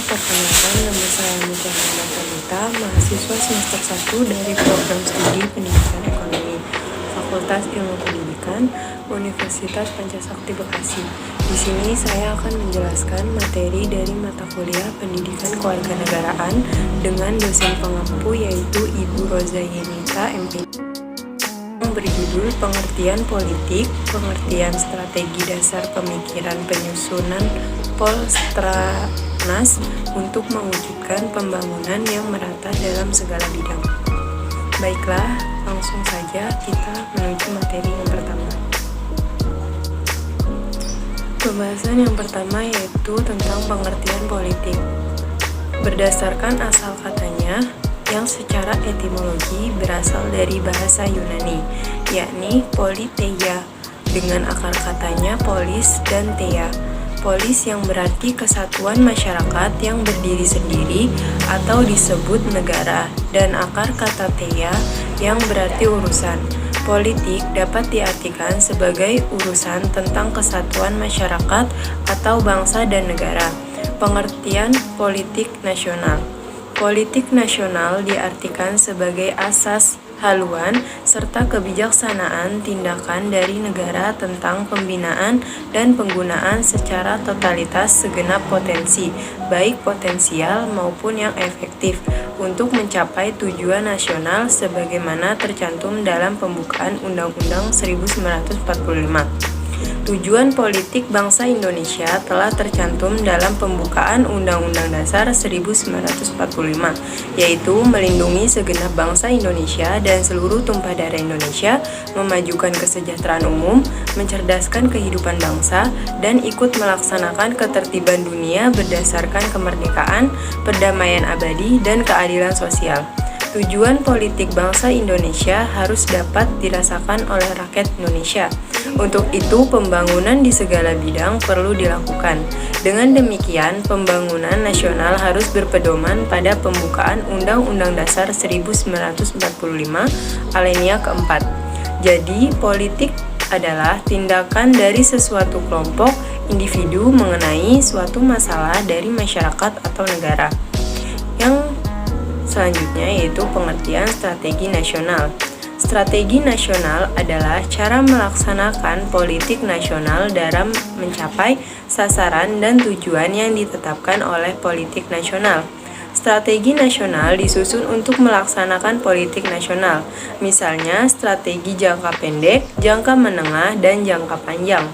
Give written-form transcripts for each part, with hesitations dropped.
perkenalkan, nama saya Mujahana Tanita, mahasiswa semester 1 dari program studi Pendidikan Ekonomi, Fakultas Ilmu Pendidikan, Universitas Pancasakti Bekasi. Di sini saya akan menjelaskan materi dari mata kuliah Pendidikan Kewarganegaraan dengan dosen pengampu yaitu Ibu Roza Yenita, MPD. Berjudul Pengertian Politik, Pengertian Strategi Dasar Pemikiran Penyusunan Polstranas untuk mewujudkan pembangunan yang merata dalam segala bidang. Baiklah, langsung saja kita menuju materi yang pertama. Pembahasan yang pertama yaitu tentang pengertian politik. Berdasarkan asal katanya, yang secara etimologi berasal dari bahasa Yunani, yakni politeia, dengan akar katanya polis dan theia. Polis yang berarti kesatuan masyarakat yang berdiri sendiri atau disebut negara, dan akar kata theia yang berarti urusan. Politik dapat diartikan sebagai urusan tentang kesatuan masyarakat atau bangsa dan negara. Pengertian politik nasional. Politik nasional diartikan sebagai asas, haluan, serta kebijaksanaan tindakan dari negara tentang pembinaan dan penggunaan secara totalitas segenap potensi, baik potensial maupun yang efektif, untuk mencapai tujuan nasional sebagaimana tercantum dalam pembukaan Undang-Undang 1945. Tujuan politik bangsa Indonesia telah tercantum dalam pembukaan Undang-Undang Dasar 1945, yaitu melindungi segenap bangsa Indonesia dan seluruh tumpah darah Indonesia, memajukan kesejahteraan umum, mencerdaskan kehidupan bangsa, dan ikut melaksanakan ketertiban dunia berdasarkan kemerdekaan, perdamaian abadi, dan keadilan sosial. Tujuan politik bangsa Indonesia harus dapat dirasakan oleh rakyat Indonesia. Untuk itu, pembangunan di segala bidang perlu dilakukan. Dengan demikian, pembangunan nasional harus berpedoman pada pembukaan Undang-Undang Dasar 1945 alinea keempat. Jadi, politik adalah tindakan dari sesuatu kelompok individu mengenai suatu masalah dari masyarakat atau negara. Yang selanjutnya yaitu pengertian strategi nasional. Strategi nasional adalah cara melaksanakan politik nasional dalam mencapai sasaran dan tujuan yang ditetapkan oleh politik nasional. Strategi nasional disusun untuk melaksanakan politik nasional, misalnya strategi jangka pendek, jangka menengah, dan jangka panjang.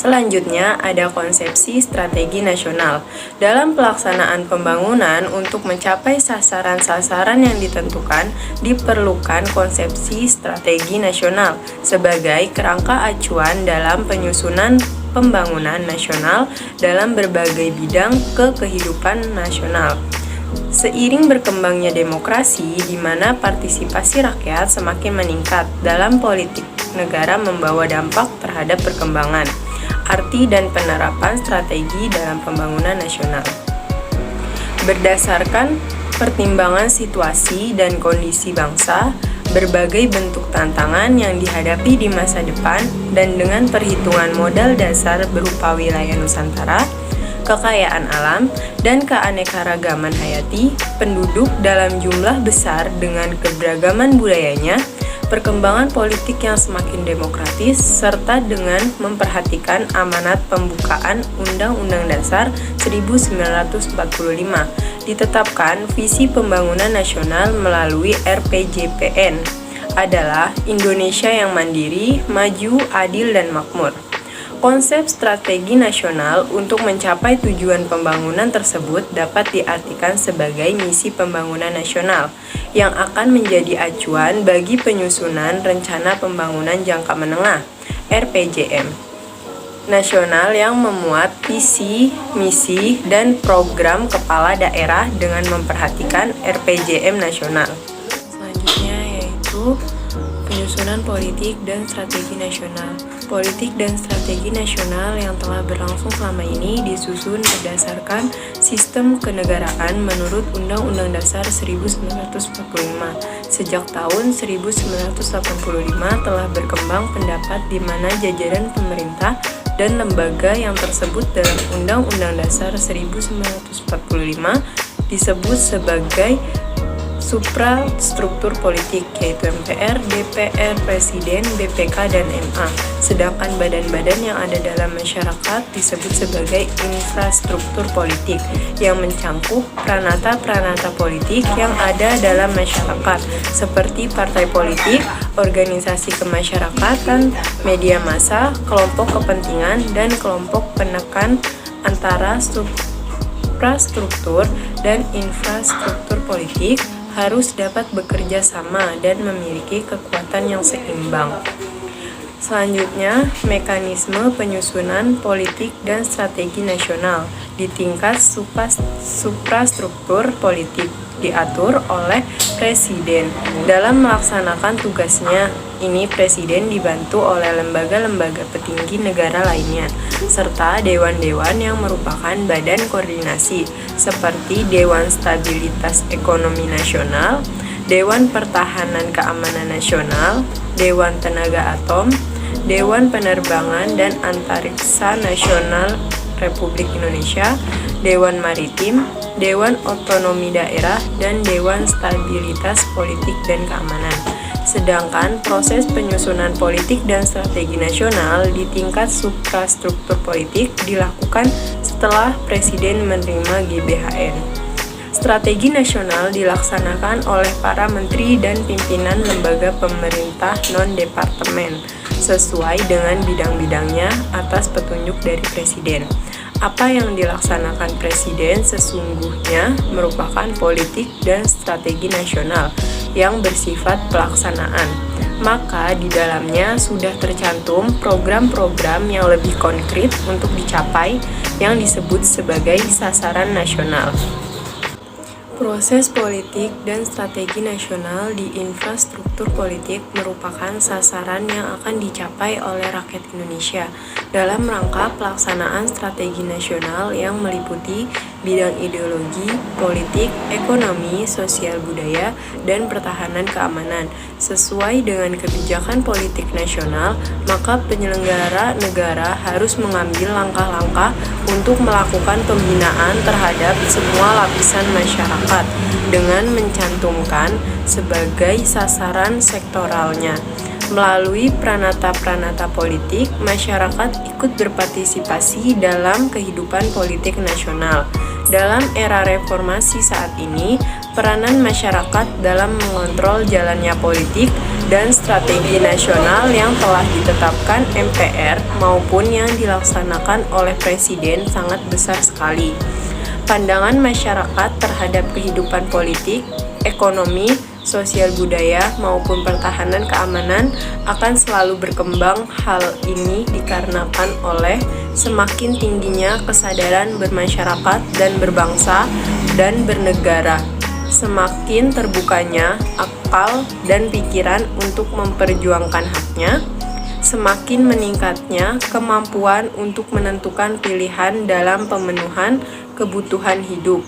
Selanjutnya, ada konsepsi strategi nasional. Dalam pelaksanaan pembangunan untuk mencapai sasaran-sasaran yang ditentukan, diperlukan konsepsi strategi nasional sebagai kerangka acuan dalam penyusunan pembangunan nasional dalam berbagai bidang kehidupan nasional. Seiring berkembangnya demokrasi, di mana partisipasi rakyat semakin meningkat dalam politik negara membawa dampak terhadap perkembangan, arti dan penerapan strategi dalam pembangunan nasional. Berdasarkan pertimbangan situasi dan kondisi bangsa, berbagai bentuk tantangan yang dihadapi di masa depan, dan dengan perhitungan modal dasar berupa wilayah Nusantara, kekayaan alam, dan keanekaragaman hayati, penduduk dalam jumlah besar dengan keberagaman budayanya, perkembangan politik yang semakin demokratis, serta dengan memperhatikan amanat pembukaan Undang-Undang Dasar 1945, ditetapkan visi pembangunan nasional melalui RPJPN adalah Indonesia yang mandiri, maju, adil, dan makmur. Konsep strategi nasional untuk mencapai tujuan pembangunan tersebut dapat diartikan sebagai misi pembangunan nasional yang akan menjadi acuan bagi penyusunan rencana pembangunan jangka menengah (RPJM) nasional yang memuat visi, misi, dan program kepala daerah dengan memperhatikan RPJM nasional. Selanjutnya yaitu penyusunan politik dan strategi nasional. Politik dan strategi nasional yang telah berlangsung selama ini disusun berdasarkan sistem kenegaraan menurut Undang-Undang Dasar 1945. Sejak tahun 1985 telah berkembang pendapat di mana jajaran pemerintah dan lembaga yang tersebut dalam Undang-Undang Dasar 1945 disebut sebagai suprastruktur politik, yaitu MPR, DPR, Presiden, BPK, dan MA. Sedangkan badan-badan yang ada dalam masyarakat disebut sebagai infrastruktur politik, yang mencakup pranata-pranata politik yang ada dalam masyarakat, seperti partai politik, organisasi kemasyarakatan, media massa, kelompok kepentingan, dan kelompok penekan antara suprastruktur dan infrastruktur politik harus dapat bekerja sama dan memiliki kekuatan yang seimbang. Selanjutnya, mekanisme penyusunan politik dan strategi nasional di tingkat suprastruktur politik diatur oleh Presiden. Dalam melaksanakan tugasnya, ini Presiden dibantu oleh lembaga-lembaga petinggi negara lainnya, serta dewan-dewan yang merupakan badan koordinasi, seperti Dewan Stabilitas Ekonomi Nasional, Dewan Pertahanan Keamanan Nasional, Dewan Tenaga Atom, Dewan Penerbangan dan Antariksa Nasional Republik Indonesia, Dewan Maritim, Dewan Otonomi Daerah, dan Dewan Stabilitas Politik dan Keamanan. Sedangkan proses penyusunan politik dan strategi nasional di tingkat suprastruktur politik dilakukan setelah Presiden menerima GBHN. Strategi nasional dilaksanakan oleh para menteri dan pimpinan lembaga pemerintah non-departemen sesuai dengan bidang-bidangnya atas petunjuk dari Presiden. Apa yang dilaksanakan Presiden sesungguhnya merupakan politik dan strategi nasional yang bersifat pelaksanaan. Maka di dalamnya sudah tercantum program-program yang lebih konkret untuk dicapai yang disebut sebagai sasaran nasional. Proses politik dan strategi nasional di infrastruktur politik merupakan sasaran yang akan dicapai oleh rakyat Indonesia dalam rangka pelaksanaan strategi nasional yang meliputi bidang ideologi, politik, ekonomi, sosial budaya, dan pertahanan keamanan. Sesuai dengan kebijakan politik nasional, maka penyelenggara negara harus mengambil langkah-langkah untuk melakukan pembinaan terhadap semua lapisan masyarakat dengan mencantumkan sebagai sasaran sektoralnya. Melalui pranata-pranata politik, masyarakat ikut berpartisipasi dalam kehidupan politik nasional. Dalam era reformasi saat ini, peranan masyarakat dalam mengontrol jalannya politik dan strategi nasional yang telah ditetapkan MPR maupun yang dilaksanakan oleh Presiden sangat besar sekali. Pandangan masyarakat terhadap kehidupan politik, ekonomi, sosial budaya maupun pertahanan keamanan akan selalu berkembang. Hal ini dikarenakan oleh semakin tingginya kesadaran bermasyarakat dan berbangsa dan bernegara, semakin terbukanya akal dan pikiran untuk memperjuangkan haknya, semakin meningkatnya kemampuan untuk menentukan pilihan dalam pemenuhan kebutuhan hidup,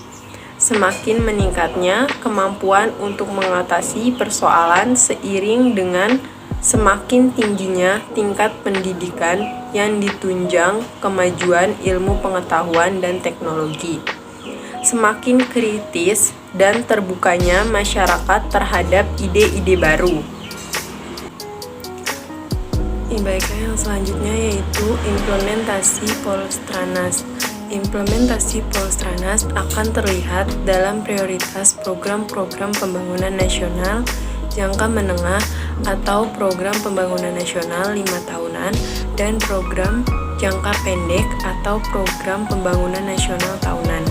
semakin meningkatnya kemampuan untuk mengatasi persoalan seiring dengan semakin tingginya tingkat pendidikan yang ditunjang kemajuan ilmu pengetahuan dan teknologi, semakin kritis dan terbukanya masyarakat terhadap ide-ide baru. Baiklah, yang selanjutnya yaitu implementasi Polstranas. Implementasi Polstranas akan terlihat dalam prioritas program-program pembangunan nasional jangka menengah atau program pembangunan nasional 5 tahunan dan program jangka pendek atau program pembangunan nasional tahunan.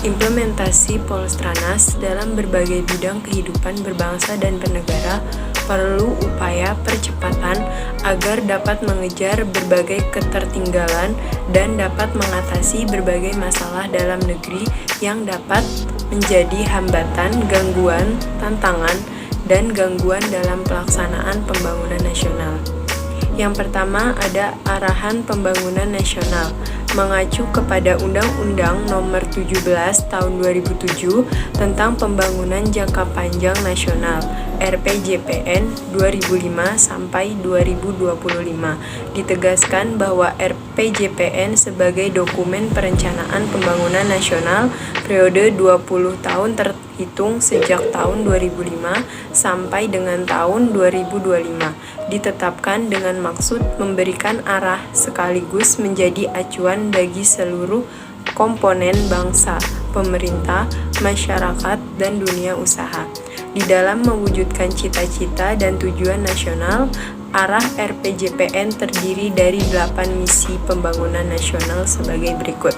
Implementasi Polstranas dalam berbagai bidang kehidupan berbangsa dan bernegara perlu upaya percepatan agar dapat mengejar berbagai ketertinggalan dan dapat mengatasi berbagai masalah dalam negeri yang dapat menjadi hambatan, gangguan, tantangan, dan gangguan dalam pelaksanaan pembangunan nasional. Yang pertama ada arahan pembangunan nasional, mengacu kepada Undang-Undang Nomor 17 Tahun 2007 tentang Pembangunan Jangka Panjang Nasional RPJPN 2005 sampai 2025. Ditegaskan bahwa RPJPN sebagai dokumen perencanaan pembangunan nasional periode 20 tahun terhitung sejak tahun 2005 sampai dengan tahun 2025 ditetapkan dengan maksud memberikan arah sekaligus menjadi acuan bagi seluruh komponen bangsa, pemerintah, masyarakat, dan dunia usaha. Di dalam mewujudkan cita-cita dan tujuan nasional, arah RPJPN terdiri dari 8 misi pembangunan nasional sebagai berikut.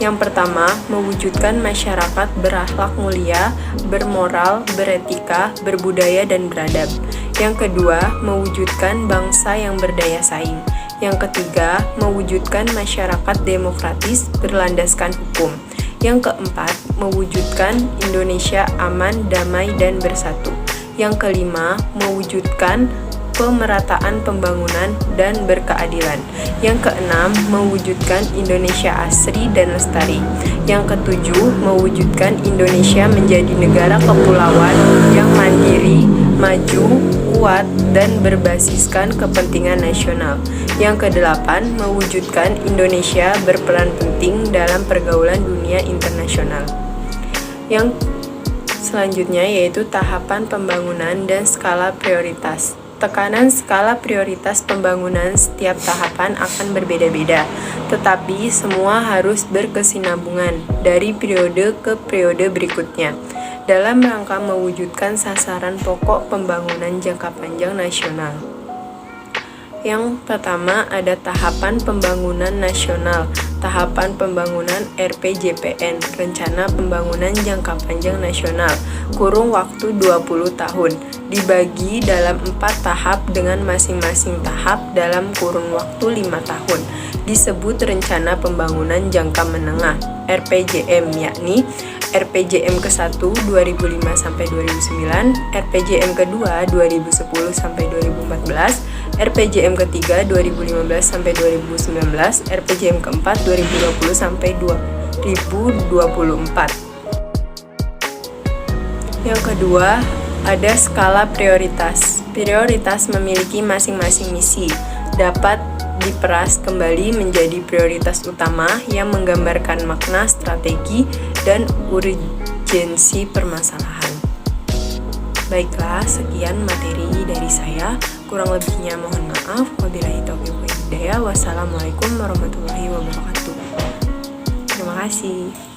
Yang pertama, mewujudkan masyarakat berakhlak mulia, bermoral, beretika, berbudaya, dan beradab. Yang kedua, mewujudkan bangsa yang berdaya saing. Yang ketiga, mewujudkan masyarakat demokratis berlandaskan hukum. Yang keempat, mewujudkan Indonesia aman, damai, dan bersatu. Yang kelima, mewujudkan pemerataan pembangunan dan berkeadilan. Yang keenam, mewujudkan Indonesia asri dan lestari. Yang ketujuh, mewujudkan Indonesia menjadi negara kepulauan yang mandiri, maju, kuat, dan berbasiskan kepentingan nasional. Yang kedelapan, mewujudkan Indonesia berperan penting dalam pergaulan dunia internasional. Yang selanjutnya yaitu tahapan pembangunan dan skala prioritas. Tekanan skala prioritas pembangunan setiap tahapan akan berbeda-beda, tetapi semua harus berkesinambungan dari periode ke periode berikutnya dalam rangka mewujudkan sasaran pokok pembangunan jangka panjang nasional. Yang pertama ada tahapan pembangunan nasional, tahapan pembangunan RPJPN, Rencana Pembangunan Jangka Panjang Nasional, kurun waktu 20 tahun, dibagi dalam 4 tahap dengan masing-masing tahap dalam kurun waktu 5 tahun. Disebut Rencana Pembangunan Jangka Menengah, RPJM, yakni RPJM ke-1 2005 sampai 2009, RPJM ke-2 2010 sampai 2014, RPJM ke-3 2015 sampai 2019, RPJM ke-4 2020 sampai 2024. Yang kedua, ada skala prioritas. Prioritas memiliki masing-masing misi, dapat diperas kembali menjadi prioritas utama yang menggambarkan makna, strategi, dan urgensi permasalahan. Baiklah, sekian materi dari saya. Kurang lebihnya mohon maaf. Wabillahi taufiq wal hidayah. Wassalamualaikum warahmatullahi wabarakatuh. Terima kasih.